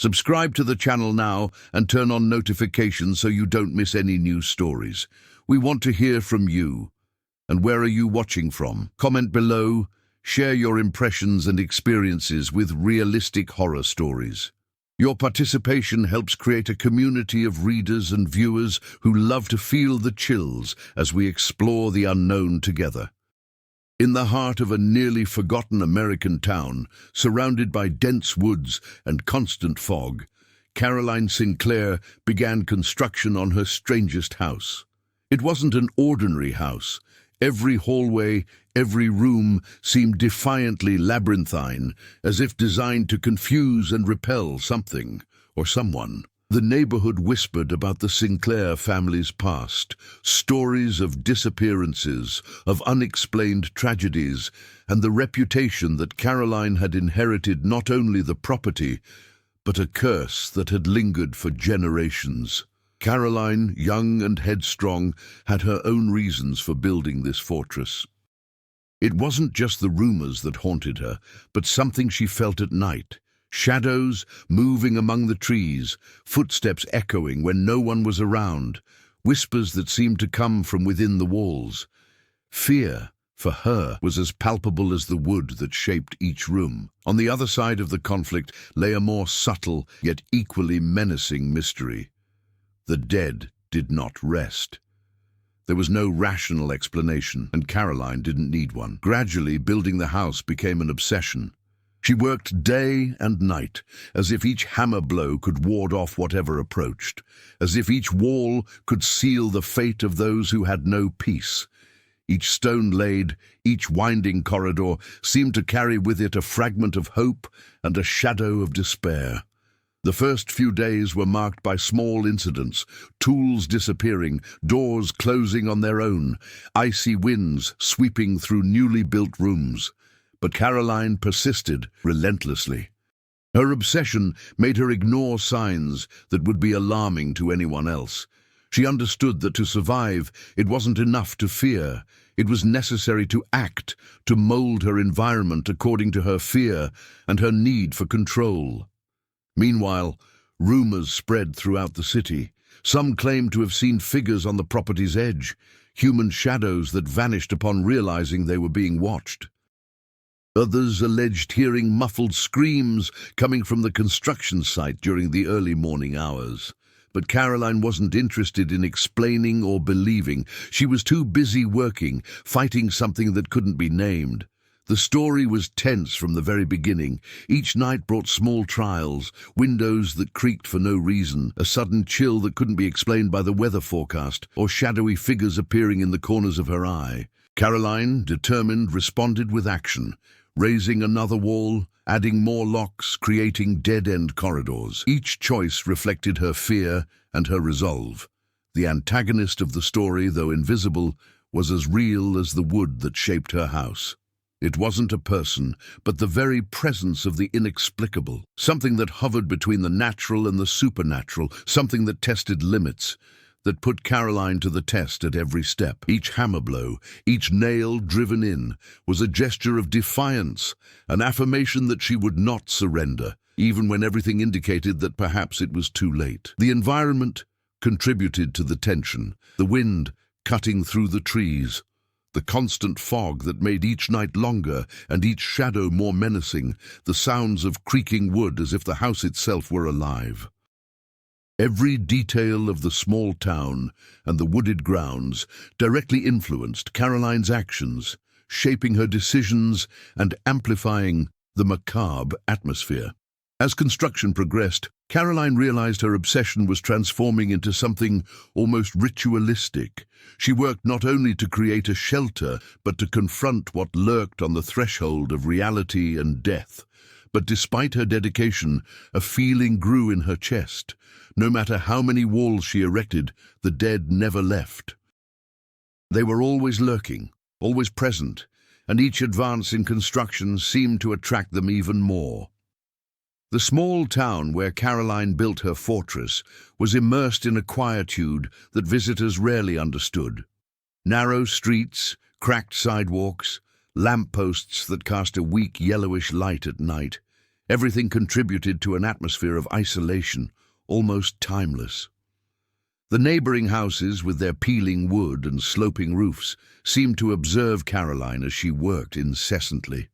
Subscribe to the channel now and turn on notifications so you don't miss any new stories. We want to hear from you. And where are you watching from? Comment below, share your impressions and experiences with realistic horror stories. Your participation helps create a community of readers and viewers who love to feel the chills as we explore the unknown together. In the heart of a nearly forgotten American town, surrounded by dense woods and constant fog, Caroline Sinclair began construction on her strangest house. It wasn't an ordinary house. Every hallway, every room seemed defiantly labyrinthine, as if designed to confuse and repel something or someone. The neighborhood whispered about the Sinclair family's past, stories of disappearances, of unexplained tragedies, and the reputation that Caroline had inherited not only the property, but a curse that had lingered for generations. Caroline, young and headstrong, had her own reasons for building this fortress. It wasn't just the rumors that haunted her, but something she felt at night. Shadows moving among the trees, footsteps echoing when no one was around, whispers that seemed to come from within the walls. Fear, for her, was as palpable as the wood that shaped each room. On the other side of the conflict lay a more subtle, yet equally menacing mystery. The dead did not rest. There was no rational explanation, and Caroline didn't need one. Gradually, building the house became an obsession. She worked day and night, as if each hammer blow could ward off whatever approached, as if each wall could seal the fate of those who had no peace. Each stone laid, each winding corridor seemed to carry with it a fragment of hope and a shadow of despair. The first few days were marked by small incidents, tools disappearing, doors closing on their own, icy winds sweeping through newly built rooms. But Caroline persisted relentlessly. Her obsession made her ignore signs that would be alarming to anyone else. She understood that to survive, it wasn't enough to fear. It was necessary to act, to mold her environment according to her fear and her need for control. Meanwhile, rumors spread throughout the city. Some claimed to have seen figures on the property's edge, human shadows that vanished upon realizing they were being watched. Others alleged hearing muffled screams coming from the construction site during the early morning hours. But Caroline wasn't interested in explaining or believing. She was too busy working, fighting something that couldn't be named. The story was tense from the very beginning. Each night brought small trials, windows that creaked for no reason, a sudden chill that couldn't be explained by the weather forecast, or shadowy figures appearing in the corners of her eye. Caroline, determined, responded with action. Raising another wall, adding more locks, creating dead-end corridors. Each choice reflected her fear and her resolve. The antagonist of the story, though invisible, was as real as the wood that shaped her house. It wasn't a person, but the very presence of the inexplicable, something that hovered between the natural and the supernatural, something that tested limits, that put Caroline to the test at every step. Each hammer blow, each nail driven in, was a gesture of defiance, an affirmation that she would not surrender, even when everything indicated that perhaps it was too late. The environment contributed to the tension, the wind cutting through the trees, the constant fog that made each night longer and each shadow more menacing, the sounds of creaking wood as if the house itself were alive. Every detail of the small town and the wooded grounds directly influenced Caroline's actions, shaping her decisions and amplifying the macabre atmosphere. As construction progressed, Caroline realized her obsession was transforming into something almost ritualistic. She worked not only to create a shelter, but to confront what lurked on the threshold of reality and death. But despite her dedication, a feeling grew in her chest. No matter how many walls she erected, the dead never left. They were always lurking, always present, and each advance in construction seemed to attract them even more. The small town where Caroline built her fortress was immersed in a quietude that visitors rarely understood. Narrow streets, cracked sidewalks, lampposts that cast a weak yellowish light at night. Everything contributed to an atmosphere of isolation, almost timeless. The neighboring houses, with their peeling wood and sloping roofs, seemed to observe Caroline as she worked incessantly.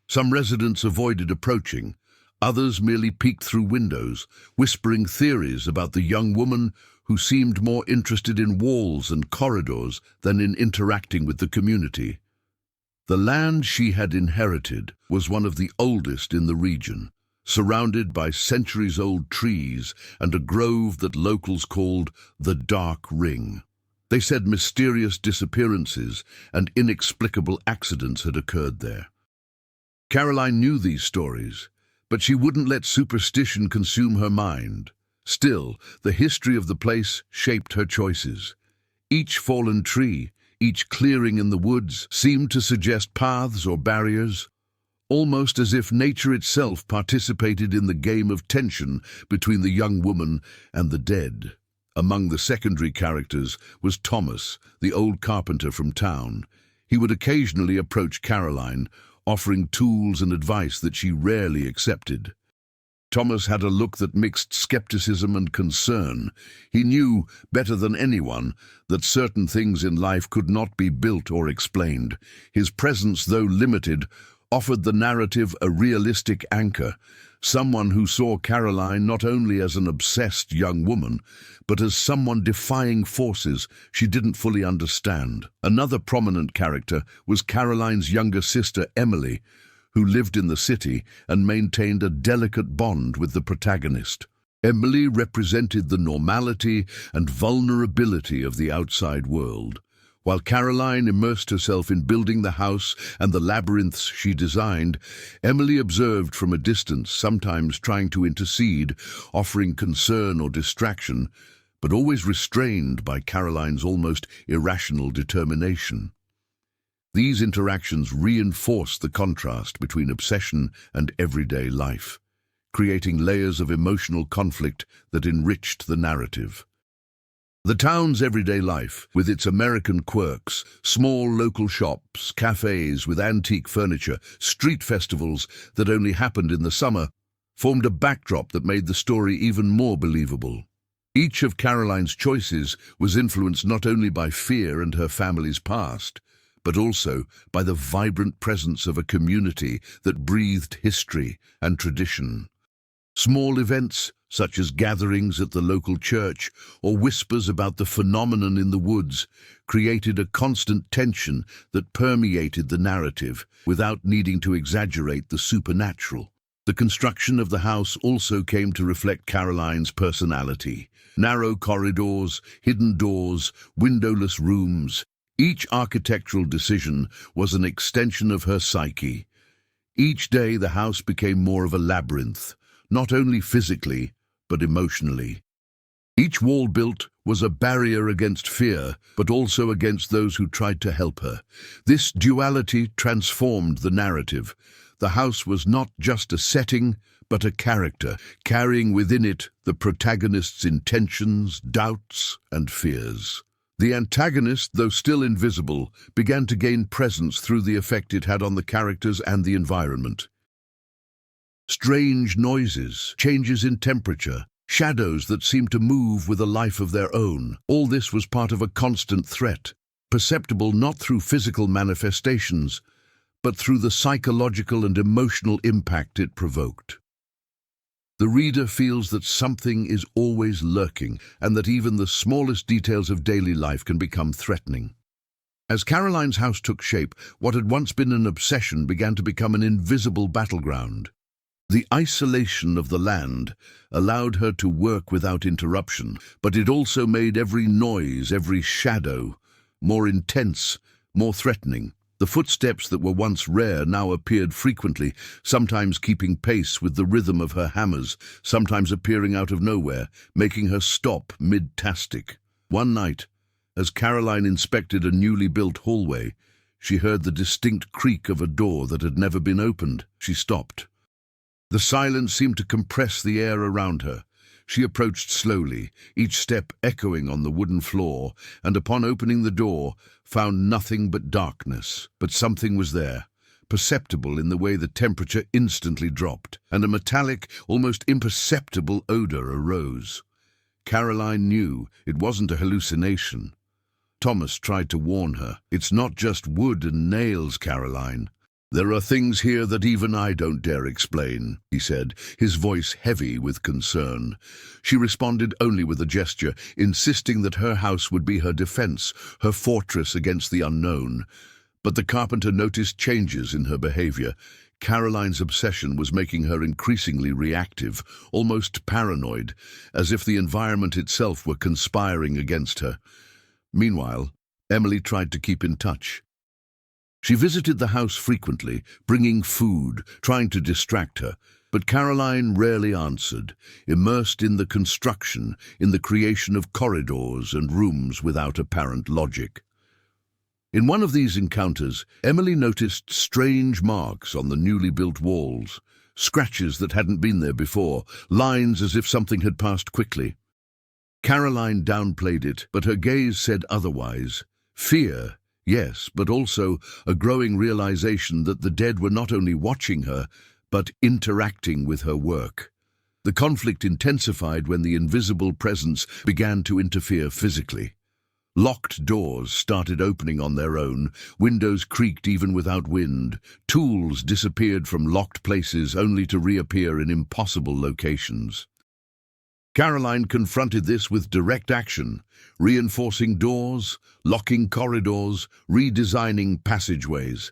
Some residents avoided approaching, others merely peeked through windows, whispering theories about the young woman who seemed more interested in walls and corridors than in interacting with the community. The land she had inherited was one of the oldest in the region, surrounded by centuries-old trees and a grove that locals called the Dark Ring. They said mysterious disappearances and inexplicable accidents had occurred there. Caroline knew these stories, but she wouldn't let superstition consume her mind. Still, the history of the place shaped her choices. Each fallen tree, each clearing in the woods, seemed to suggest paths or barriers, almost as if nature itself participated in the game of tension between the young woman and the dead. Among the secondary characters was Thomas, the old carpenter from town. He would occasionally approach Caroline, offering tools and advice that she rarely accepted. Thomas had a look that mixed skepticism and concern. He knew, better than anyone, that certain things in life could not be built or explained. His presence, though limited, offered the narrative a realistic anchor, someone who saw Caroline not only as an obsessed young woman, but as someone defying forces she didn't fully understand. Another prominent character was Caroline's younger sister, Emily, who lived in the city and maintained a delicate bond with the protagonist. Emily represented the normality and vulnerability of the outside world. While Caroline immersed herself in building the house and the labyrinths she designed, Emily observed from a distance, sometimes trying to intercede, offering concern or distraction, but always restrained by Caroline's almost irrational determination. These interactions reinforced the contrast between obsession and everyday life, creating layers of emotional conflict that enriched the narrative. The town's everyday life, with its American quirks, small local shops, cafes with antique furniture, street festivals that only happened in the summer, formed a backdrop that made the story even more believable. Each of Caroline's choices was influenced not only by fear and her family's past, but also by the vibrant presence of a community that breathed history and tradition. Small events, such as gatherings at the local church or whispers about the phenomenon in the woods, created a constant tension that permeated the narrative without needing to exaggerate the supernatural. The construction of the house also came to reflect Caroline's personality. Narrow corridors, hidden doors, windowless rooms. Each architectural decision was an extension of her psyche. Each day the house became more of a labyrinth, not only physically, but emotionally. Each wall built was a barrier against fear, but also against those who tried to help her. This duality transformed the narrative. The house was not just a setting, but a character, carrying within it the protagonist's intentions, doubts, and fears. The antagonist, though still invisible, began to gain presence through the effect it had on the characters and the environment. Strange noises, changes in temperature, shadows that seemed to move with a life of their own. All this was part of a constant threat, perceptible not through physical manifestations, but through the psychological and emotional impact it provoked. The reader feels that something is always lurking, and that even the smallest details of daily life can become threatening. As Caroline's house took shape, what had once been an obsession began to become an invisible battleground. The isolation of the land allowed her to work without interruption, but it also made every noise, every shadow, more intense, more threatening. The footsteps that were once rare now appeared frequently, sometimes keeping pace with the rhythm of her hammers, sometimes appearing out of nowhere, making her stop mid-tastic. One night, as Caroline inspected a newly built hallway, she heard the distinct creak of a door that had never been opened. She stopped. The silence seemed to compress the air around her. She approached slowly, each step echoing on the wooden floor, and upon opening the door, found nothing but darkness. But something was there, perceptible in the way the temperature instantly dropped, and a metallic, almost imperceptible odor arose. Caroline knew it wasn't a hallucination. Thomas tried to warn her. "It's not just wood and nails, Caroline. There are things here that even I don't dare explain," he said, his voice heavy with concern. She responded only with a gesture, insisting that her house would be her defense, her fortress against the unknown. But the carpenter noticed changes in her behavior. Caroline's obsession was making her increasingly reactive, almost paranoid, as if the environment itself were conspiring against her. Meanwhile, Emily tried to keep in touch. She visited the house frequently, bringing food, trying to distract her, but Caroline rarely answered, immersed in the construction, in the creation of corridors and rooms without apparent logic. In one of these encounters, Emily noticed strange marks on the newly built walls, scratches that hadn't been there before, lines as if something had passed quickly. Caroline downplayed it, but her gaze said otherwise. Fear, yes, but also a growing realization that the dead were not only watching her, but interacting with her work. The conflict intensified when the invisible presence began to interfere physically. Locked doors started opening on their own, windows creaked even without wind, tools disappeared from locked places only to reappear in impossible locations. Caroline confronted this with direct action, reinforcing doors, locking corridors, redesigning passageways.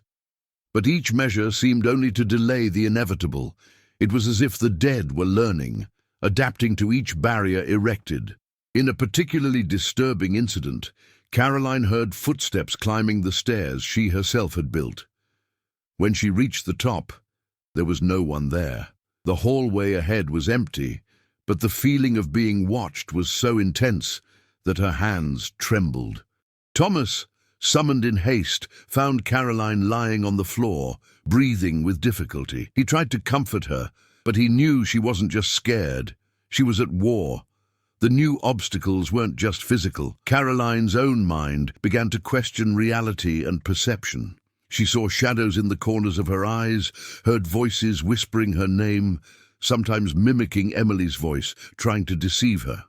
But each measure seemed only to delay the inevitable. It was as if the dead were learning, adapting to each barrier erected. In a particularly disturbing incident, Caroline heard footsteps climbing the stairs she herself had built. When she reached the top, there was no one there. The hallway ahead was empty, but the feeling of being watched was so intense that her hands trembled. Thomas, summoned in haste, found Caroline lying on the floor, breathing with difficulty. He tried to comfort her, but he knew she wasn't just scared. She was at war. The new obstacles weren't just physical. Caroline's own mind began to question reality and perception. She saw shadows in the corners of her eyes, heard voices whispering her name, sometimes mimicking Emily's voice, trying to deceive her.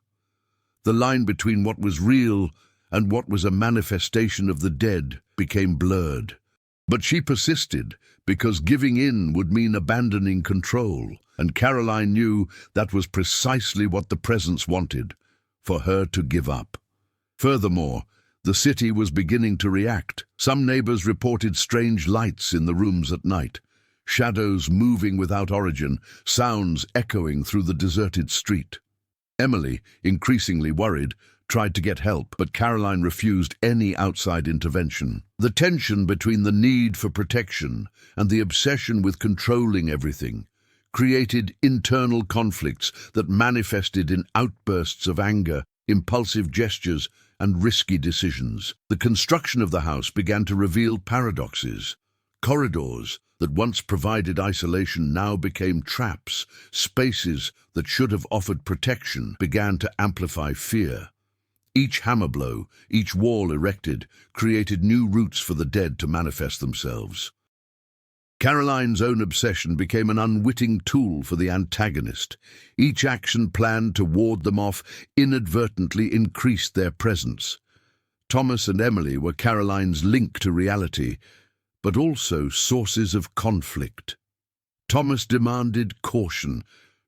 The line between what was real and what was a manifestation of the dead became blurred. But she persisted, because giving in would mean abandoning control, and Caroline knew that was precisely what the presence wanted, for her to give up. Furthermore, the city was beginning to react. Some neighbors reported strange lights in the rooms at night, shadows moving without origin, sounds echoing through the deserted street. Emily, increasingly worried, tried to get help, but Caroline refused any outside intervention. The tension between the need for protection and the obsession with controlling everything created internal conflicts that manifested in outbursts of anger, impulsive gestures, and risky decisions. The construction of the house began to reveal paradoxes. Corridors that once provided isolation now became traps. Spaces that should have offered protection began to amplify fear. Each hammer blow, each wall erected, created new routes for the dead to manifest themselves. Caroline's own obsession became an unwitting tool for the antagonist. Each action planned to ward them off inadvertently increased their presence. Thomas and Emily were Caroline's link to reality, but also sources of conflict. Thomas demanded caution,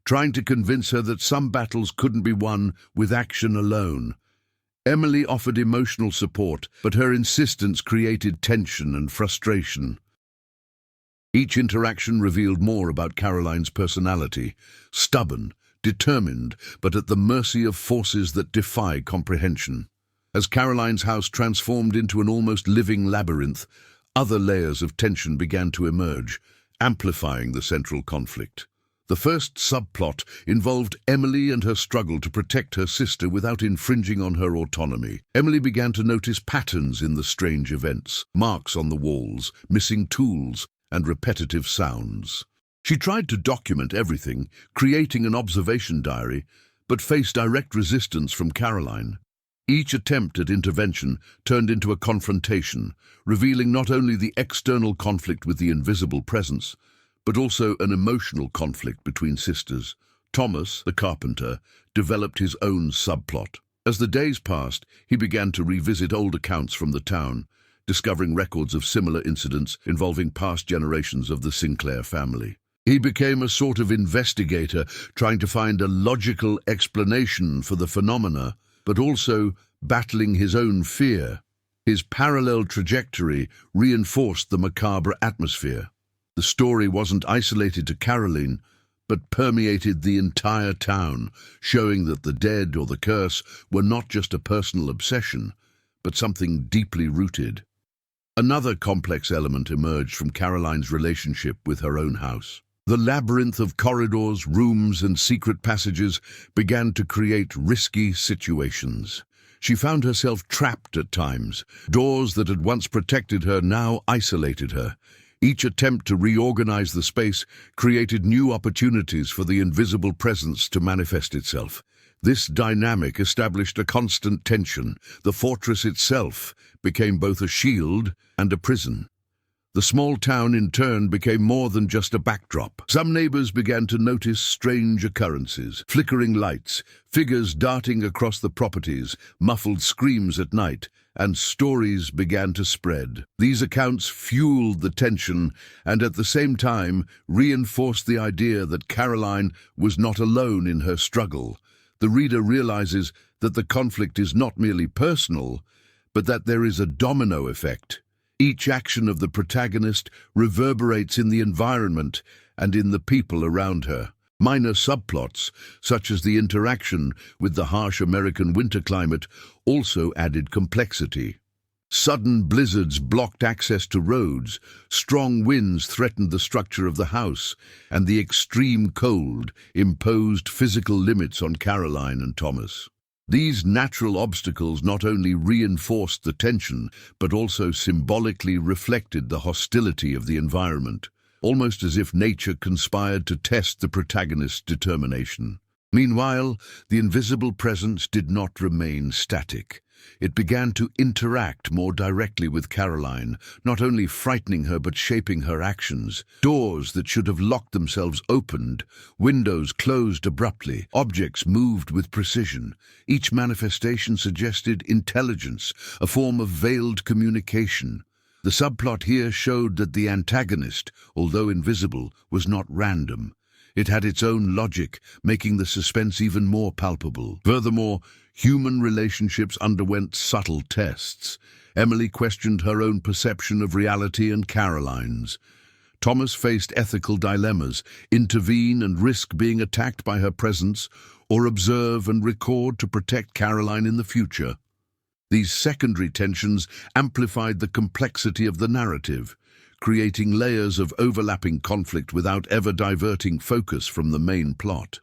trying to convince her that some battles couldn't be won with action alone. Emily offered emotional support, but her insistence created tension and frustration. Each interaction revealed more about Caroline's personality, stubborn, determined, but at the mercy of forces that defy comprehension. As Caroline's house transformed into an almost living labyrinth, other layers of tension began to emerge, amplifying the central conflict. The first subplot involved Emily and her struggle to protect her sister without infringing on her autonomy. Emily began to notice patterns in the strange events, marks on the walls, missing tools, and repetitive sounds. She tried to document everything, creating an observation diary, but faced direct resistance from Caroline. Each attempt at intervention turned into a confrontation, revealing not only the external conflict with the invisible presence, but also an emotional conflict between sisters. Thomas, the carpenter, developed his own subplot. As the days passed, he began to revisit old accounts from the town, discovering records of similar incidents involving past generations of the Sinclair family. He became a sort of investigator, trying to find a logical explanation for the phenomena, but also battling his own fear. His parallel trajectory reinforced the macabre atmosphere. The story wasn't isolated to Caroline, but permeated the entire town, showing that the dead or the curse were not just a personal obsession, but something deeply rooted. Another complex element emerged from Caroline's relationship with her own house. The labyrinth of corridors, rooms, and secret passages began to create risky situations. She found herself trapped at times. Doors that had once protected her now isolated her. Each attempt to reorganize the space created new opportunities for the invisible presence to manifest itself. This dynamic established a constant tension. The fortress itself became both a shield and a prison. The small town, in turn, became more than just a backdrop. Some neighbors began to notice strange occurrences: flickering lights, figures darting across the properties, muffled screams at night, and stories began to spread. These accounts fueled the tension and at the same time reinforced the idea that Caroline was not alone in her struggle. The reader realizes that the conflict is not merely personal, but that there is a domino effect. Each action of the protagonist reverberates in the environment and in the people around her. Minor subplots, such as the interaction with the harsh American winter climate, also added complexity. Sudden blizzards blocked access to roads, strong winds threatened the structure of the house, and the extreme cold imposed physical limits on Caroline and Thomas. These natural obstacles not only reinforced the tension, but also symbolically reflected the hostility of the environment, almost as if nature conspired to test the protagonist's determination. Meanwhile, the invisible presence did not remain static. It began to interact more directly with Caroline, not only frightening her but shaping her actions. Doors that should have locked themselves opened, windows closed abruptly, objects moved with precision. Each manifestation suggested intelligence, a form of veiled communication. The subplot here showed that the antagonist, although invisible, was not random. It had its own logic, making the suspense even more palpable. Furthermore, human relationships underwent subtle tests. Emily questioned her own perception of reality and Caroline's. Thomas faced ethical dilemmas: intervene and risk being attacked by her presence, or observe and record to protect Caroline in the future. These secondary tensions amplified the complexity of the narrative, creating layers of overlapping conflict without ever diverting focus from the main plot.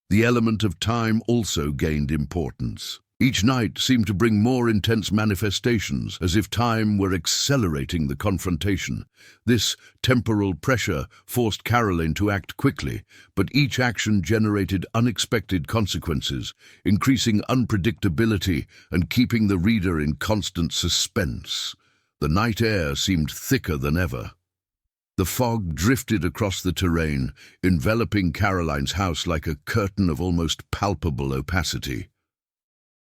The element of time also gained importance. Each night seemed to bring more intense manifestations, as if time were accelerating the confrontation. This temporal pressure forced Caroline to act quickly, but each action generated unexpected consequences, increasing unpredictability and keeping the reader in constant suspense. The night air seemed thicker than ever. The fog drifted across the terrain, enveloping Caroline's house like a curtain of almost palpable opacity.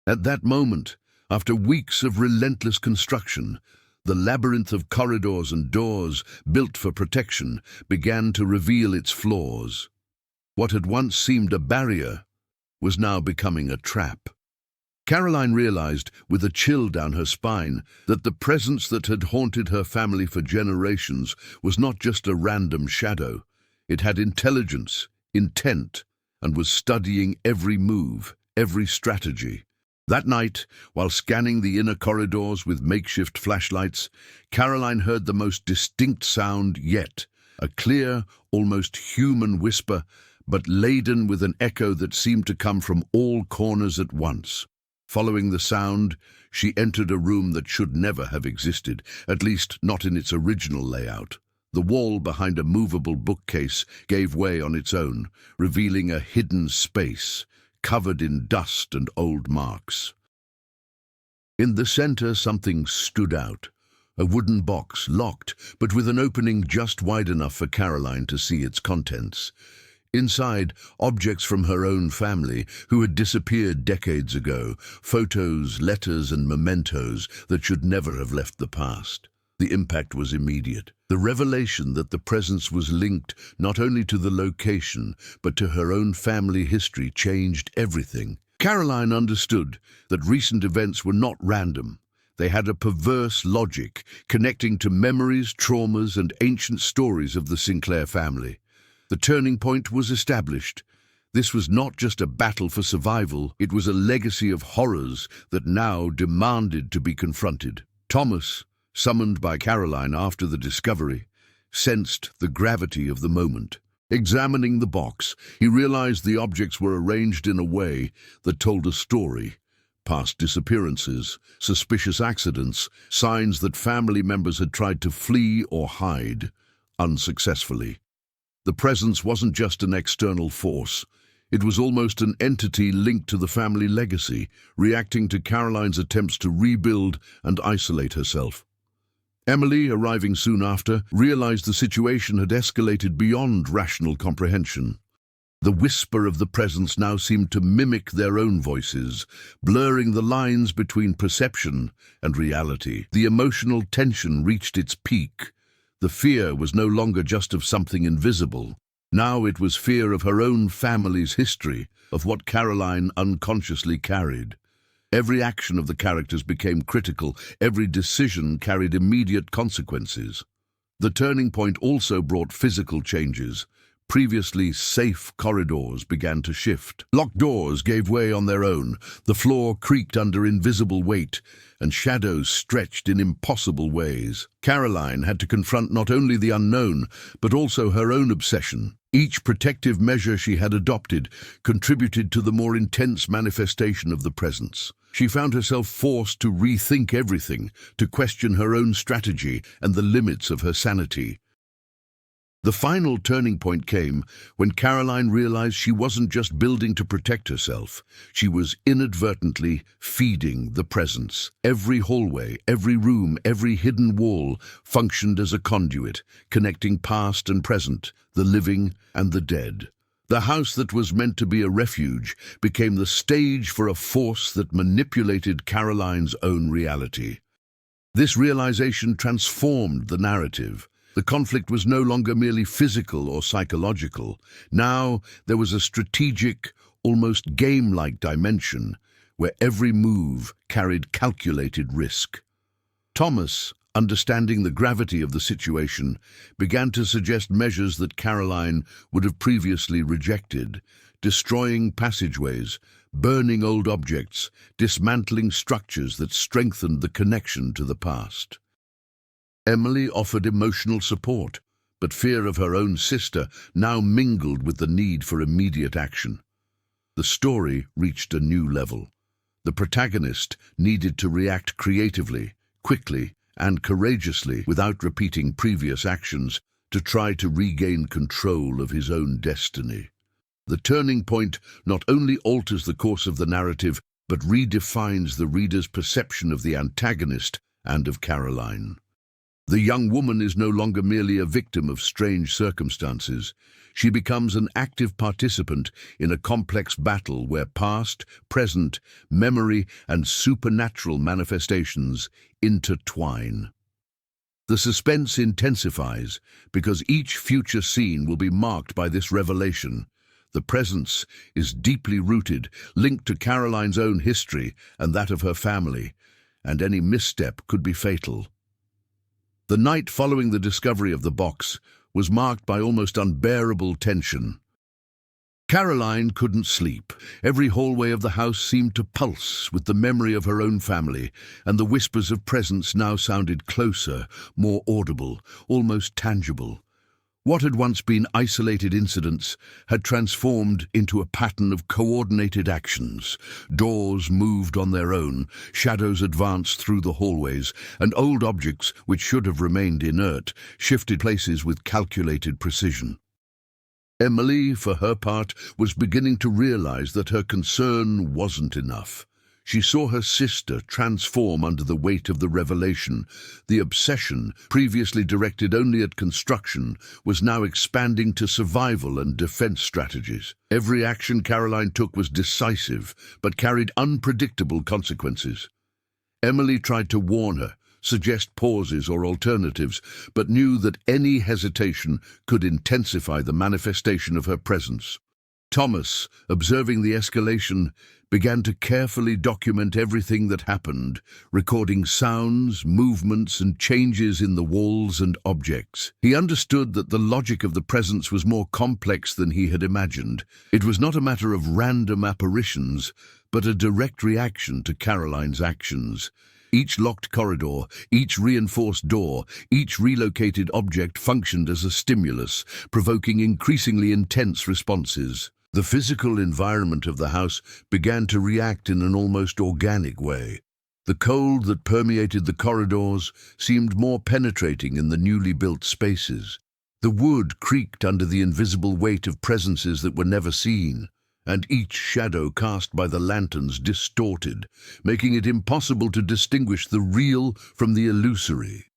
At that moment, after weeks of relentless construction, the labyrinth of corridors and doors built for protection began to reveal its flaws. What had once seemed a barrier was now becoming a trap. Caroline realized, with a chill down her spine, that the presence that had haunted her family for generations was not just a random shadow. It had intelligence, intent, and was studying every move, every strategy. That night, while scanning the inner corridors with makeshift flashlights, Caroline heard the most distinct sound yet, a clear, almost human whisper, but laden with an echo that seemed to come from all corners at once. Following the sound, she entered a room that should never have existed, at least not in its original layout. The wall behind a movable bookcase gave way on its own, revealing a hidden space, covered in dust and old marks. In the center, something stood out. A wooden box, locked, but with an opening just wide enough for Caroline to see its contents. Inside, objects from her own family, who had disappeared decades ago, photos, letters, and mementos that should never have left the past. The impact was immediate. The revelation that the presence was linked not only to the location, but to her own family history changed everything. Caroline understood that recent events were not random. They had a perverse logic, connecting to memories, traumas, and ancient stories of the Sinclair family. The turning point was established. This was not just a battle for survival, it was a legacy of horrors that now demanded to be confronted. Thomas, summoned by Caroline after the discovery, sensed the gravity of the moment. Examining the box, he realized the objects were arranged in a way that told a story. Past disappearances, suspicious accidents, signs that family members had tried to flee or hide, unsuccessfully. The presence wasn't just an external force. It was almost an entity linked to the family legacy, reacting to Caroline's attempts to rebuild and isolate herself. Emily, arriving soon after, realized the situation had escalated beyond rational comprehension. The whisper of the presence now seemed to mimic their own voices, blurring the lines between perception and reality. The emotional tension reached its peak. The fear was no longer just of something invisible. Now it was fear of her own family's history, of what Caroline unconsciously carried. Every action of the characters became critical, every decision carried immediate consequences. The turning point also brought physical changes. Previously safe corridors began to shift. Locked doors gave way on their own, the floor creaked under invisible weight, and shadows stretched in impossible ways. Caroline had to confront not only the unknown, but also her own obsession. Each protective measure she had adopted contributed to the more intense manifestation of the presence. She found herself forced to rethink everything, to question her own strategy and the limits of her sanity. The final turning point came when Caroline realized she wasn't just building to protect herself. She was inadvertently feeding the presence. Every hallway, every room, every hidden wall functioned as a conduit, connecting past and present, the living and the dead. The house that was meant to be a refuge became the stage for a force that manipulated Caroline's own reality. This realization transformed the narrative. The conflict was no longer merely physical or psychological. Now there was a strategic, almost game-like dimension where every move carried calculated risk. Thomas, understanding the gravity of the situation, began to suggest measures that Caroline would have previously rejected, destroying passageways, burning old objects, dismantling structures that strengthened the connection to the past. Emily offered emotional support, but fear of her own sister now mingled with the need for immediate action. The story reached a new level. The protagonist needed to react creatively, quickly, and courageously without repeating previous actions to try to regain control of his own destiny. The turning point not only alters the course of the narrative, but redefines the reader's perception of the antagonist and of Caroline. The young woman is no longer merely a victim of strange circumstances. She becomes an active participant in a complex battle where past, present, memory, and supernatural manifestations intertwine. The suspense intensifies because each future scene will be marked by this revelation. The presence is deeply rooted, linked to Caroline's own history and that of her family, and any misstep could be fatal. The night following the discovery of the box was marked by almost unbearable tension. Caroline couldn't sleep. Every hallway of the house seemed to pulse with the memory of her own family, and the whispers of presence now sounded closer, more audible, almost tangible. What had once been isolated incidents had transformed into a pattern of coordinated actions. Doors moved on their own, shadows advanced through the hallways, and old objects, which should have remained inert, shifted places with calculated precision. Emily, for her part, was beginning to realize that her concern wasn't enough. She saw her sister transform under the weight of the revelation. The obsession, previously directed only at construction, was now expanding to survival and defense strategies. Every action Caroline took was decisive, but carried unpredictable consequences. Emily tried to warn her, suggest pauses or alternatives, but knew that any hesitation could intensify the manifestation of her presence. Thomas, observing the escalation, began to carefully document everything that happened, recording sounds, movements, and changes in the walls and objects. He understood that the logic of the presence was more complex than he had imagined. It was not a matter of random apparitions, but a direct reaction to Caroline's actions. Each locked corridor, each reinforced door, each relocated object functioned as a stimulus, provoking increasingly intense responses. The physical environment of the house began to react in an almost organic way. The cold that permeated the corridors seemed more penetrating in the newly built spaces. The wood creaked under the invisible weight of presences that were never seen, and each shadow cast by the lanterns distorted, making it impossible to distinguish the real from the illusory.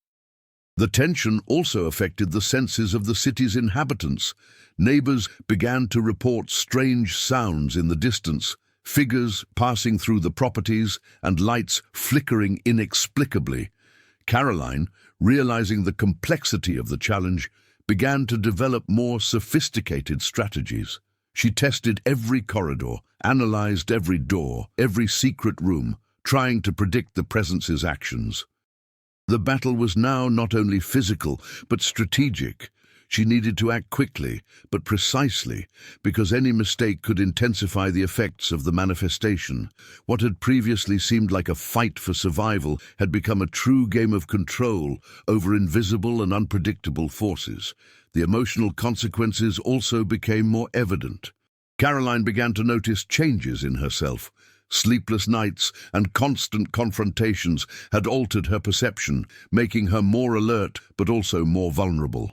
The tension also affected the senses of the city's inhabitants. Neighbors began to report strange sounds in the distance, figures passing through the properties and lights flickering inexplicably. Caroline, realizing the complexity of the challenge, began to develop more sophisticated strategies. She tested every corridor, analyzed every door, every secret room, trying to predict the presence's actions. The battle was now not only physical, but strategic. She needed to act quickly, but precisely, because any mistake could intensify the effects of the manifestation. What had previously seemed like a fight for survival had become a true game of control over invisible and unpredictable forces. The emotional consequences also became more evident. Caroline began to notice changes in herself. Sleepless nights and constant confrontations had altered her perception, making her more alert but also more vulnerable.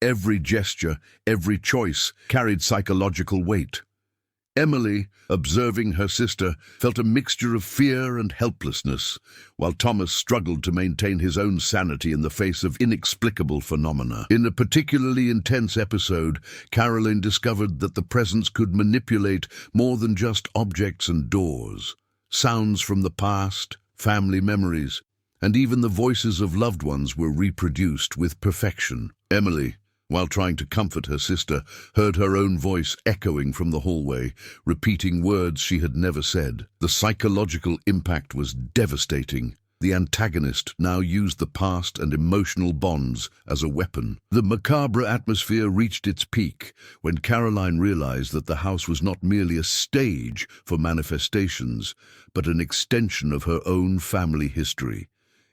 Every gesture, every choice carried psychological weight. Emily, observing her sister, felt a mixture of fear and helplessness, while Thomas struggled to maintain his own sanity in the face of inexplicable phenomena. In a particularly intense episode, Caroline discovered that the presence could manipulate more than just objects and doors. Sounds from the past, family memories, and even the voices of loved ones were reproduced with perfection. Emily, while trying to comfort her sister, heard her own voice echoing from the hallway, repeating words she had never said. The psychological impact was devastating. The antagonist now used the past and emotional bonds as a weapon. The macabre atmosphere reached its peak when Caroline realized that the house was not merely a stage for manifestations, but an extension of her own family history.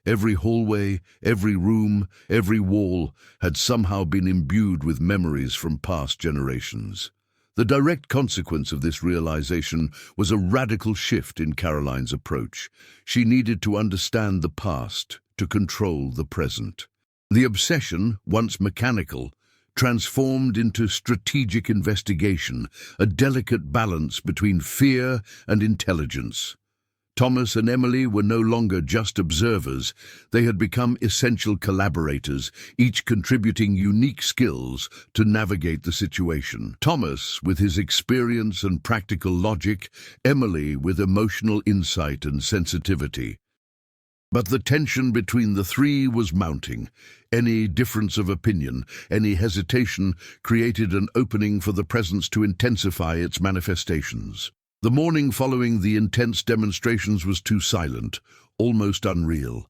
Every hallway, every room, every wall had somehow been imbued with memories from past generations. The direct consequence of this realization was a radical shift in Caroline's approach. She needed to understand the past to control the present. The obsession, once mechanical, transformed into strategic investigation, a delicate balance between fear and intelligence. Thomas and Emily were no longer just observers. They had become essential collaborators, each contributing unique skills to navigate the situation. Thomas, with his experience and practical logic, Emily with emotional insight and sensitivity. But the tension between the three was mounting. Any difference of opinion, any hesitation created an opening for the presence to intensify its manifestations. The morning following the intense demonstrations was too silent, almost unreal.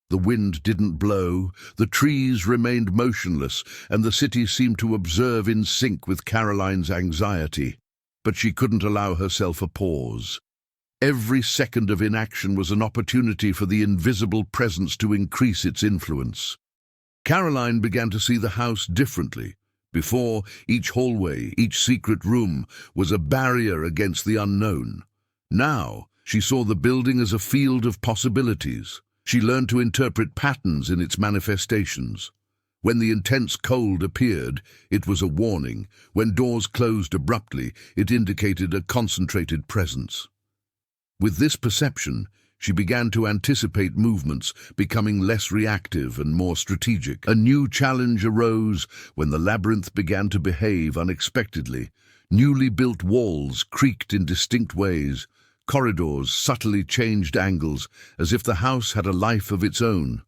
The wind didn't blow, the trees remained motionless, and the city seemed to observe in sync with Caroline's anxiety. But she couldn't allow herself a pause. Every second of inaction was an opportunity for the invisible presence to increase its influence. Caroline began to see the house differently. Before, each hallway, each secret room was a barrier against the unknown. Now, she saw the building as a field of possibilities. She learned to interpret patterns in its manifestations. When the intense cold appeared, it was a warning. When doors closed abruptly, it indicated a concentrated presence. With this perception, she began to anticipate movements, becoming less reactive and more strategic. A new challenge arose when the labyrinth began to behave unexpectedly. Newly built walls creaked in distinct ways. Corridors subtly changed angles, as if the house had a life of its own.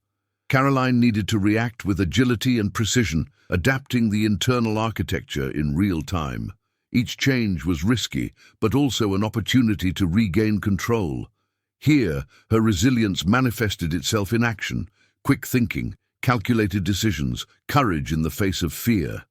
Caroline needed to react with agility and precision, adapting the internal architecture in real time. Each change was risky, but also an opportunity to regain control. Here, her resilience manifested itself in action: quick thinking, calculated decisions, courage in the face of fear.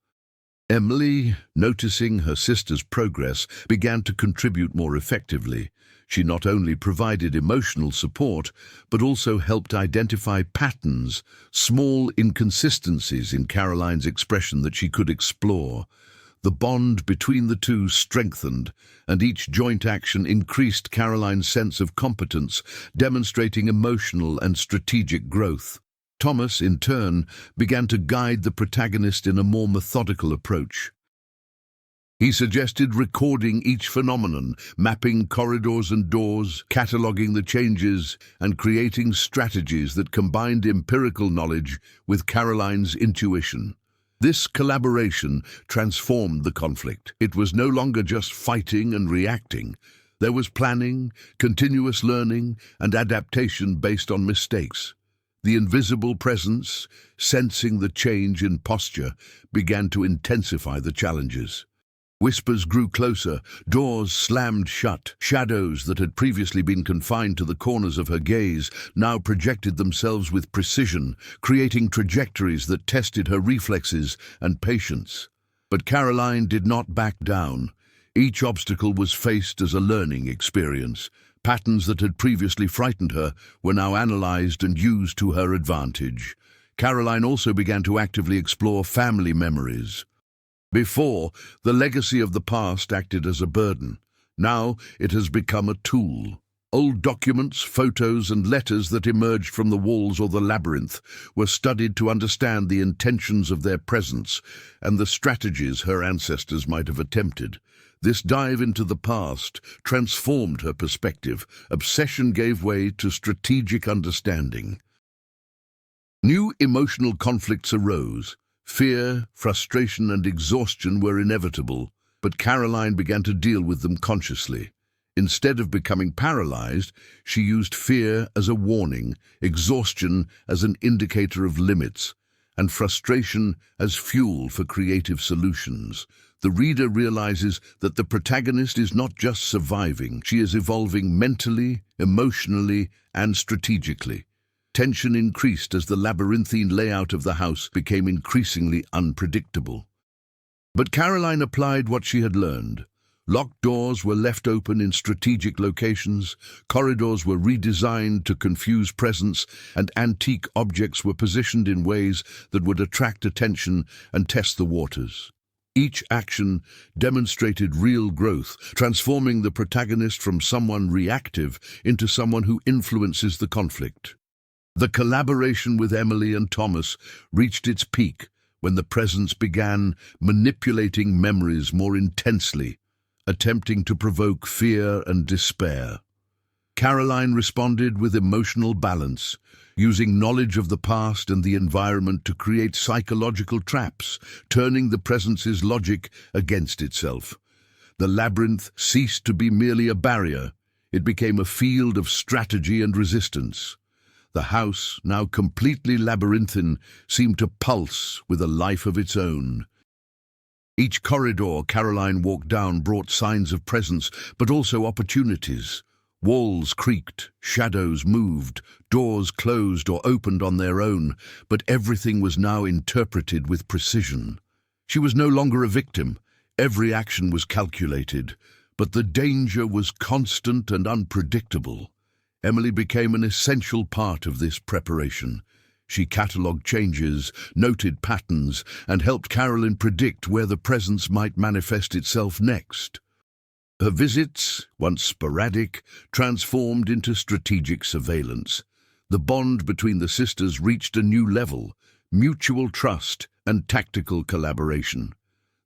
Emily, noticing her sister's progress, began to contribute more effectively. She not only provided emotional support, but also helped identify patterns, small inconsistencies in Caroline's expression that she could explore. The bond between the two strengthened, and each joint action increased Caroline's sense of competence, demonstrating emotional and strategic growth. Thomas, in turn, began to guide the protagonist in a more methodical approach. He suggested recording each phenomenon, mapping corridors and doors, cataloging the changes, and creating strategies that combined empirical knowledge with Caroline's intuition. This collaboration transformed the conflict. It was no longer just fighting and reacting. There was planning, continuous learning, and adaptation based on mistakes. The invisible presence, sensing the change in posture, began to intensify the challenges. Whispers grew closer, doors slammed shut. Shadows that had previously been confined to the corners of her gaze now projected themselves with precision, creating trajectories that tested her reflexes and patience. But Caroline did not back down. Each obstacle was faced as a learning experience. Patterns that had previously frightened her were now analyzed and used to her advantage. Caroline also began to actively explore family memories. Before, the legacy of the past acted as a burden. Now it has become a tool. Old documents, photos, and letters that emerged from the walls or the labyrinth were studied to understand the intentions of their presence and the strategies her ancestors might have attempted. This dive into the past transformed her perspective. Obsession gave way to strategic understanding. New emotional conflicts arose. Fear, frustration, and exhaustion were inevitable, but Caroline began to deal with them consciously. Instead of becoming paralyzed, she used fear as a warning, exhaustion as an indicator of limits, and frustration as fuel for creative solutions. The reader realizes that the protagonist is not just surviving, she is evolving mentally, emotionally, and strategically. Tension increased as the labyrinthine layout of the house became increasingly unpredictable. But Caroline applied what she had learned. Locked doors were left open in strategic locations, corridors were redesigned to confuse presence, and antique objects were positioned in ways that would attract attention and test the waters. Each action demonstrated real growth, transforming the protagonist from someone reactive into someone who influences the conflict. The collaboration with Emily and Thomas reached its peak when the presence began manipulating memories more intensely, attempting to provoke fear and despair. Caroline responded with emotional balance, using knowledge of the past and the environment to create psychological traps, turning the presence's logic against itself. The labyrinth ceased to be merely a barrier. It became a field of strategy and resistance. The house, now completely labyrinthine, seemed to pulse with a life of its own. Each corridor Caroline walked down brought signs of presence, but also opportunities. Walls creaked, shadows moved, doors closed or opened on their own, but everything was now interpreted with precision. She was no longer a victim. Every action was calculated, but the danger was constant and unpredictable. Emily became an essential part of this preparation. She catalogued changes, noted patterns, and helped Caroline predict where the presence might manifest itself next. Her visits, once sporadic, transformed into strategic surveillance. The bond between the sisters reached a new level: mutual trust and tactical collaboration.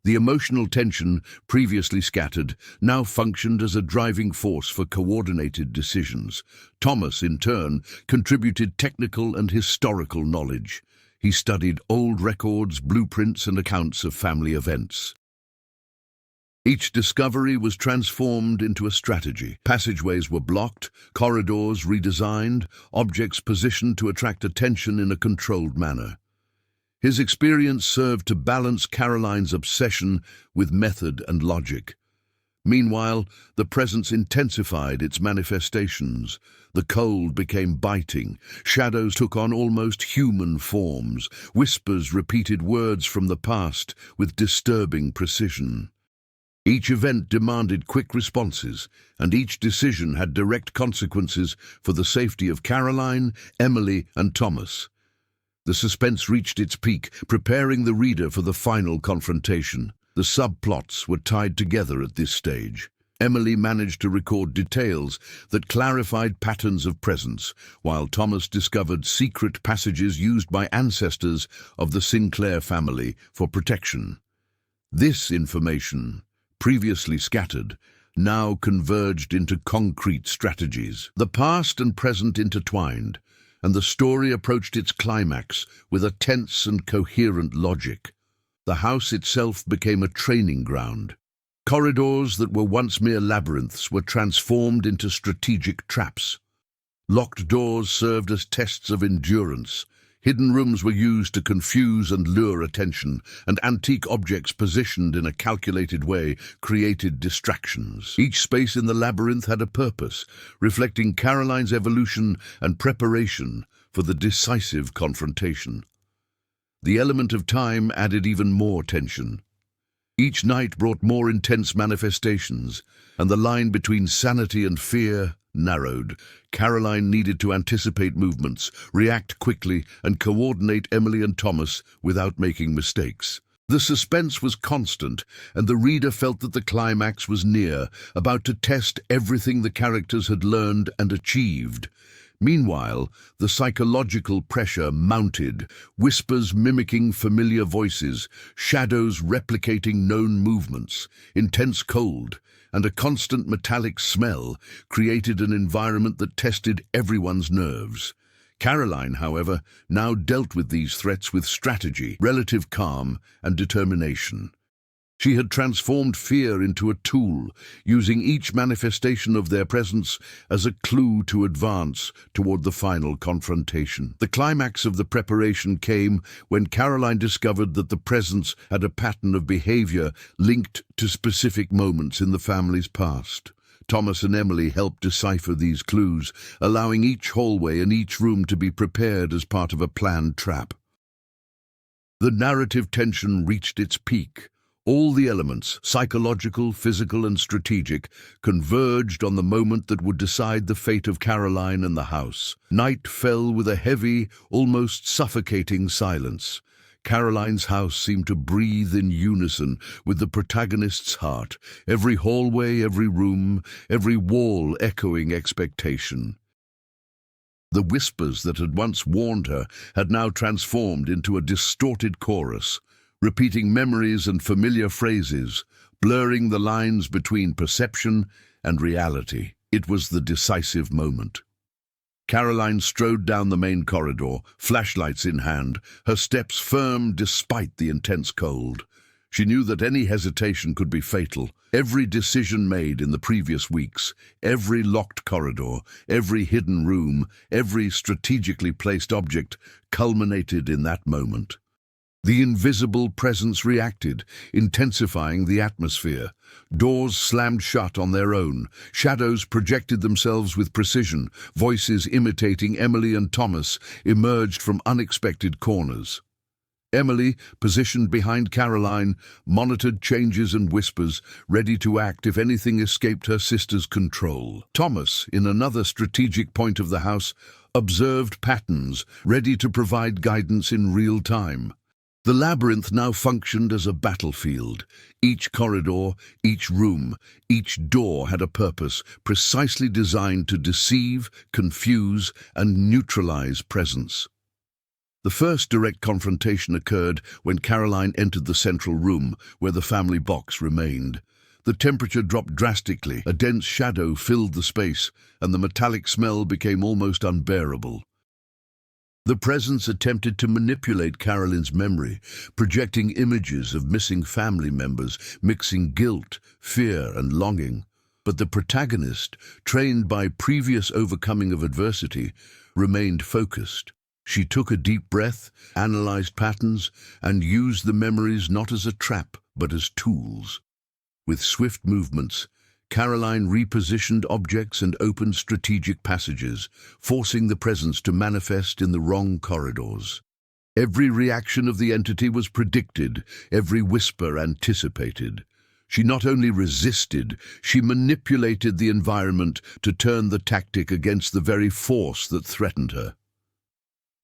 The emotional tension, previously scattered, now functioned as a driving force for coordinated decisions. Thomas, in turn, contributed technical and historical knowledge. He studied old records, blueprints, and accounts of family events. Each discovery was transformed into a strategy. Passageways were blocked, corridors redesigned, objects positioned to attract attention in a controlled manner. His experience served to balance Caroline's obsession with method and logic. Meanwhile, the presence intensified its manifestations. The cold became biting. Shadows took on almost human forms. Whispers repeated words from the past with disturbing precision. Each event demanded quick responses, and each decision had direct consequences for the safety of Caroline, Emily, and Thomas. The suspense reached its peak, preparing the reader for the final confrontation. The subplots were tied together at this stage. Emily managed to record details that clarified patterns of presence, while Thomas discovered secret passages used by ancestors of the Sinclair family for protection. This information, previously scattered, now converged into concrete strategies. The past and present intertwined, and the story approached its climax with a tense and coherent logic. The house itself became a training ground. Corridors that were once mere labyrinths were transformed into strategic traps. Locked doors served as tests of endurance. Hidden rooms were used to confuse and lure attention, and antique objects positioned in a calculated way created distractions. Each space in the labyrinth had a purpose, reflecting Caroline's evolution and preparation for the decisive confrontation. The element of time added even more tension. Each night brought more intense manifestations, and the line between sanity and fear narrowed. Caroline needed to anticipate movements, react quickly, and coordinate Emily and Thomas without making mistakes. The suspense was constant, and the reader felt that the climax was near, about to test everything the characters had learned and achieved. Meanwhile, the psychological pressure mounted, whispers mimicking familiar voices, shadows replicating known movements, intense cold, and a constant metallic smell created an environment that tested everyone's nerves. Caroline, however, now dealt with these threats with strategy, relative calm, and determination. She had transformed fear into a tool, using each manifestation of their presence as a clue to advance toward the final confrontation. The climax of the preparation came when Caroline discovered that the presence had a pattern of behavior linked to specific moments in the family's past. Thomas and Emily helped decipher these clues, allowing each hallway and each room to be prepared as part of a planned trap. The narrative tension reached its peak. All the elements, psychological, physical, and strategic, converged on the moment that would decide the fate of Caroline and the house. Night fell with a heavy, almost suffocating silence. Caroline's house seemed to breathe in unison with the protagonist's heart, every hallway, every room, every wall echoing expectation. The whispers that had once warned her had now transformed into a distorted chorus, repeating memories and familiar phrases, blurring the lines between perception and reality. It was the decisive moment. Caroline strode down the main corridor, flashlights in hand, her steps firm despite the intense cold. She knew that any hesitation could be fatal. Every decision made in the previous weeks, every locked corridor, every hidden room, every strategically placed object culminated in that moment. The invisible presence reacted, intensifying the atmosphere. Doors slammed shut on their own. Shadows projected themselves with precision. Voices imitating Emily and Thomas emerged from unexpected corners. Emily, positioned behind Caroline, monitored changes and whispers, ready to act if anything escaped her sister's control. Thomas, in another strategic point of the house, observed patterns, ready to provide guidance in real time. The labyrinth now functioned as a battlefield. Each corridor, each room, each door had a purpose, precisely designed to deceive, confuse, and neutralize presence. The first direct confrontation occurred when Caroline entered the central room where the family box remained. The temperature dropped drastically, a dense shadow filled the space, and the metallic smell became almost unbearable. The presence attempted to manipulate Caroline's memory, projecting images of missing family members, mixing guilt, fear, and longing. But the protagonist, trained by previous overcoming of adversity, remained focused. She took a deep breath, analyzed patterns, and used the memories not as a trap, but as tools. With swift movements, Caroline repositioned objects and opened strategic passages, forcing the presence to manifest in the wrong corridors. Every reaction of the entity was predicted, every whisper anticipated. She not only resisted, she manipulated the environment to turn the tactic against the very force that threatened her.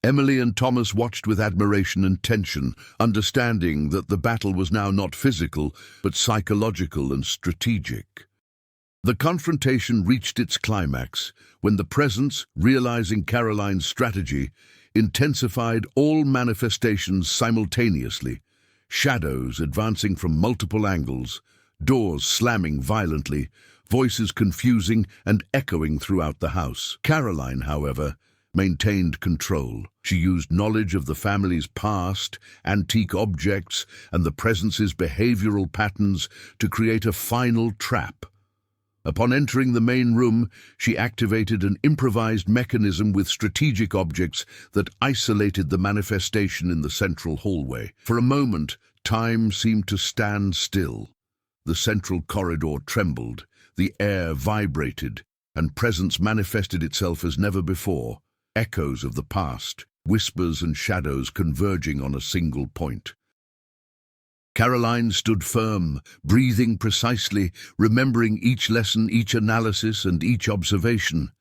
Emily and Thomas watched with admiration and tension, understanding that the battle was now not physical, but psychological and strategic. The confrontation reached its climax when the presence, realizing Caroline's strategy, intensified all manifestations simultaneously, shadows advancing from multiple angles, doors slamming violently, voices confusing and echoing throughout the house. Caroline, however, maintained control. She used knowledge of the family's past, antique objects, and the presence's behavioral patterns to create a final trap. Upon entering the main room, she activated an improvised mechanism with strategic objects that isolated the manifestation in the central hallway. For a moment, time seemed to stand still. The central corridor trembled, the air vibrated, and presence manifested itself as never before. Echoes of the past, whispers and shadows converging on a single point. Caroline stood firm, breathing precisely, remembering each lesson, each analysis, and each observation.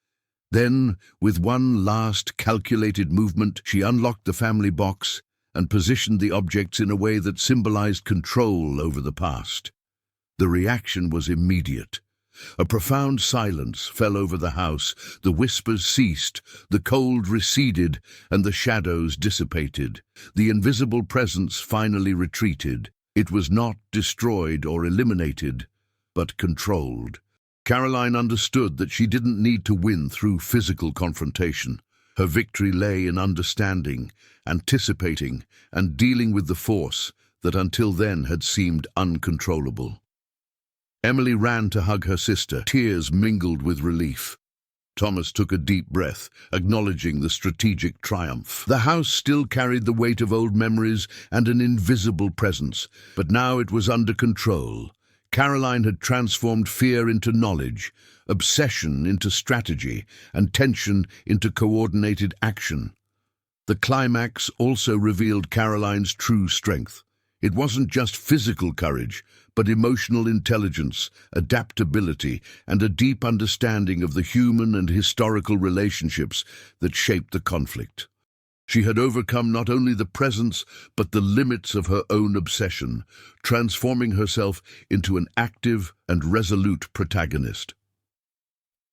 Then, with one last calculated movement, she unlocked the family box and positioned the objects in a way that symbolized control over the past. The reaction was immediate. A profound silence fell over the house, the whispers ceased, the cold receded, and the shadows dissipated. The invisible presence finally retreated. It was not destroyed or eliminated, but controlled. Caroline understood that she didn't need to win through physical confrontation. Her victory lay in understanding, anticipating, and dealing with the force that until then had seemed uncontrollable. Emily ran to hug her sister, tears mingled with relief. Thomas took a deep breath, acknowledging the strategic triumph. The house still carried the weight of old memories and an invisible presence, but now it was under control. Caroline had transformed fear into knowledge, obsession into strategy, and tension into coordinated action. The climax also revealed Caroline's true strength. It wasn't just physical courage, but emotional intelligence, adaptability, and a deep understanding of the human and historical relationships that shaped the conflict. She had overcome not only the presence, but the limits of her own obsession, transforming herself into an active and resolute protagonist.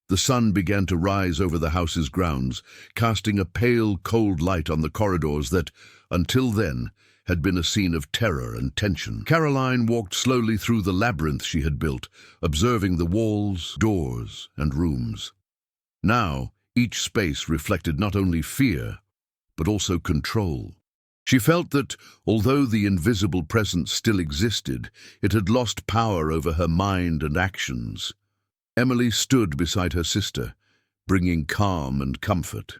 The sun began to rise over the house's grounds, casting a pale, cold light on the corridors that, until then, had been a scene of terror and tension. Caroline walked slowly through the labyrinth she had built, observing the walls, doors, and rooms. Now, each space reflected not only fear, but also control. She felt that, although the invisible presence still existed, it had lost power over her mind and actions. Emily stood beside her sister, bringing calm and comfort.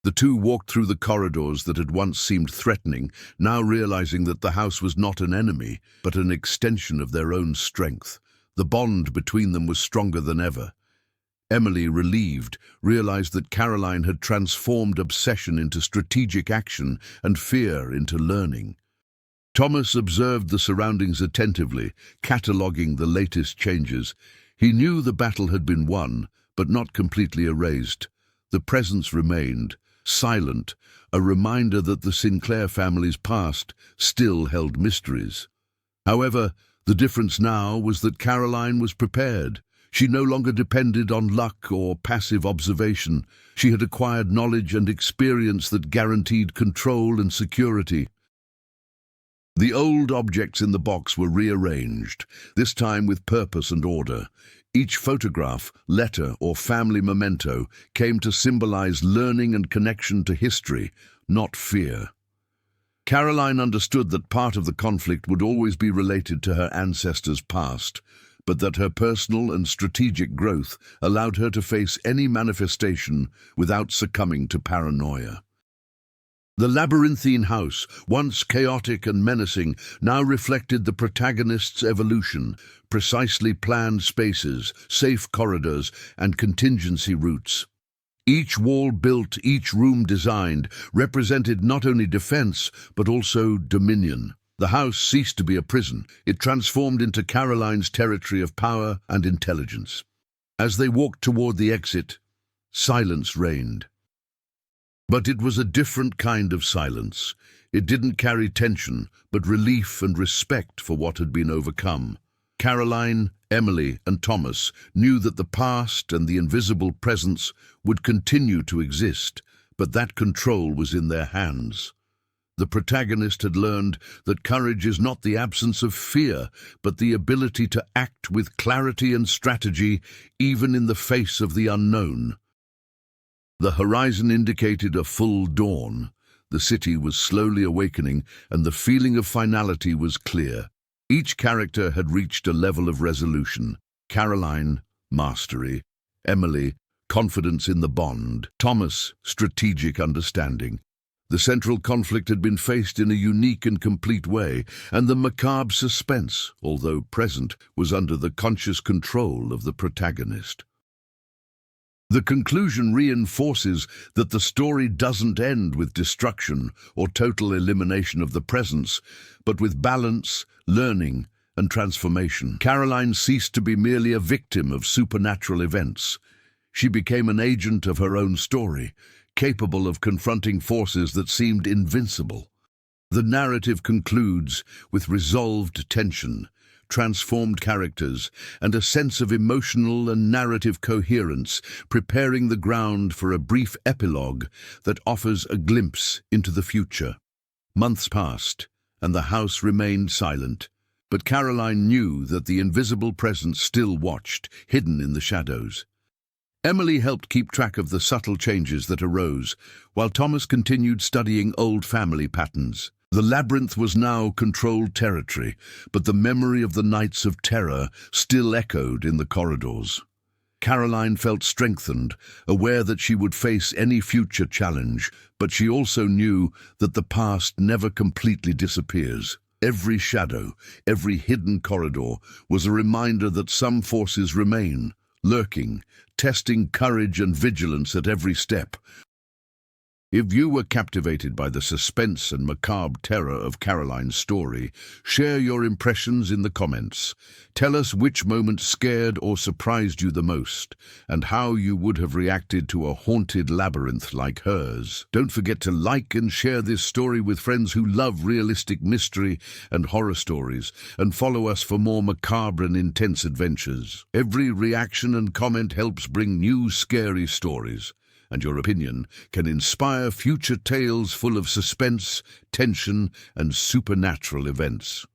The two walked through the corridors that had once seemed threatening, now realizing that the house was not an enemy, but an extension of their own strength. The bond between them was stronger than ever. Emily, relieved, realized that Caroline had transformed obsession into strategic action and fear into learning. Thomas observed the surroundings attentively, cataloging the latest changes. He knew the battle had been won, but not completely erased. The presence remained, silent, a reminder that the Sinclair family's past still held mysteries. However, the difference now was that Caroline was prepared. She no longer depended on luck or passive observation. She had acquired knowledge and experience that guaranteed control and security. The old objects in the box were rearranged, this time with purpose and order. Each photograph, letter, or family memento came to symbolize learning and connection to history, not fear. Caroline understood that part of the conflict would always be related to her ancestors' past, but that her personal and strategic growth allowed her to face any manifestation without succumbing to paranoia. The labyrinthine house, once chaotic and menacing, now reflected the protagonist's evolution: precisely planned spaces, safe corridors, and contingency routes. Each wall built, each room designed, represented not only defense, but also dominion. The house ceased to be a prison. It transformed into Caroline's territory of power and intelligence. As they walked toward the exit, silence reigned. But it was a different kind of silence. It didn't carry tension, but relief and respect for what had been overcome. Caroline, Emily, and Thomas knew that the past and the invisible presence would continue to exist, but that control was in their hands. The protagonist had learned that courage is not the absence of fear, but the ability to act with clarity and strategy, even in the face of the unknown. The horizon indicated a full dawn. The city was slowly awakening, and the feeling of finality was clear. Each character had reached a level of resolution. Caroline, mastery; Emily, confidence in the bond; Thomas, strategic understanding. The central conflict had been faced in a unique and complete way, and the macabre suspense, although present, was under the conscious control of the protagonist. The conclusion reinforces that the story doesn't end with destruction or total elimination of the presence, but with balance, learning, and transformation. Caroline ceased to be merely a victim of supernatural events. She became an agent of her own story, capable of confronting forces that seemed invincible. The narrative concludes with resolved tension, transformed characters, and a sense of emotional and narrative coherence, preparing the ground for a brief epilogue that offers a glimpse into the future. Months passed, and the house remained silent, but Caroline knew that the invisible presence still watched, hidden in the shadows. Emily helped keep track of the subtle changes that arose, while Thomas continued studying old family patterns. The labyrinth was now controlled territory, but the memory of the nights of terror still echoed in the corridors. Caroline felt strengthened, aware that she would face any future challenge, but she also knew that the past never completely disappears. Every shadow, every hidden corridor was a reminder that some forces remain, lurking, testing courage and vigilance at every step. If you were captivated by the suspense and macabre terror of Caroline's story, share your impressions in the comments. Tell us which moment scared or surprised you the most, and how you would have reacted to a haunted labyrinth like hers. Don't forget to like and share this story with friends who love realistic mystery and horror stories, and follow us for more macabre and intense adventures. Every reaction and comment helps bring new scary stories, and your opinion can inspire future tales full of suspense, tension, and supernatural events.